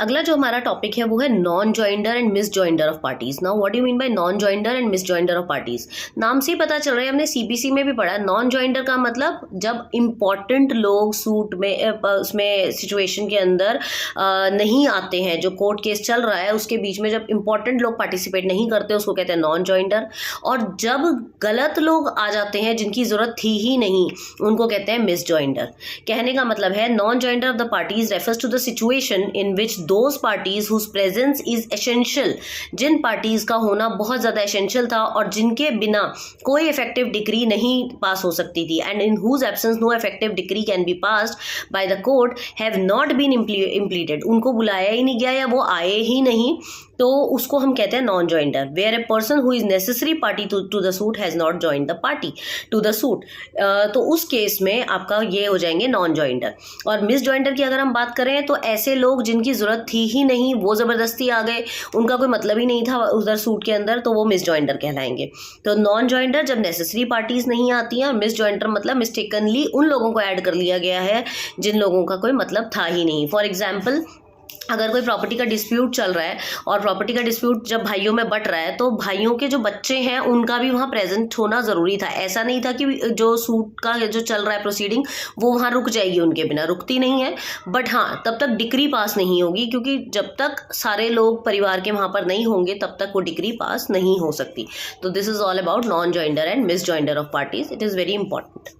अगला जो हमारा टॉपिक है वो है non joinder and miss joinder of parties. Now what do you mean by non joinder and miss joinder of parties? नाम से ही पता चल रहा है, हमने सीपीसी में भी पढ़ा। नॉन जॉइंडर का मतलब जब इंपॉर्टेंट लोग सूट में उसमें सिचुएशन के अंदर नहीं आते हैं, जो कोर्ट केस चल रहा है उसके बीच में जब इंपॉर्टेंट लोग पार्टिसिपेट नहीं करते उसको कहते हैं नॉन जॉइंडर। और जब गलत लोग आ जाते हैं जिनकी जरूरत थी ही नहीं उनको कहते हैं मिस जॉइंडर। कहने का मतलब है non joinder of the parties refers to the situation in which those parties whose presence is essential, जिन पार्टीज का होना बहुत ज्यादा एसेंशियल था और जिनके बिना कोई इफेक्टिव डिक्री नहीं पास हो सकती थी, and in whose absence no effective decree can be passed by the court have not been implemented, उनको बुलाया ही नहीं गया या वो आए ही नहीं, तो उसको हम कहते हैं non joinder. Where a person who is necessary party to the suit has not join the party to the suit, तो उस केस में आपका ये हो जाएंगे नॉन जॉइंडर। और मिस जॉइंडर की अगर हम बात करें तो ऐसे लोग जिनकी जरूरत थी ही नहीं, वो जबरदस्ती आ गए, उनका कोई मतलब ही नहीं था उधर सूट के अंदर, तो वो मिस जॉइंडर कहलाएंगे। तो नॉन जॉइंडर जब नेसेसरी पार्टीज नहीं आती हैं, और मिस जॉइंडर मतलब मिस्टेकनली उन लोगों को ऐड कर लिया गया है जिन लोगों का कोई मतलब था ही नहीं। फॉर एग्जाम्पल, अगर कोई प्रॉपर्टी का डिस्प्यूट चल रहा है और प्रॉपर्टी का डिस्प्यूट जब भाइयों में बट रहा है तो भाइयों के जो बच्चे हैं उनका भी वहाँ प्रेजेंट होना ज़रूरी था। ऐसा नहीं था कि जो सूट का जो चल रहा है प्रोसीडिंग वो वहाँ रुक जाएगी, उनके बिना रुकती नहीं है। बट हाँ, तब तक डिक्री पास नहीं होगी, क्योंकि जब तक सारे लोग परिवार के वहाँ पर नहीं होंगे तब तक वो डिक्री पास नहीं हो सकती। तो this is all about non joinder and miss joinder of parties. It is very important.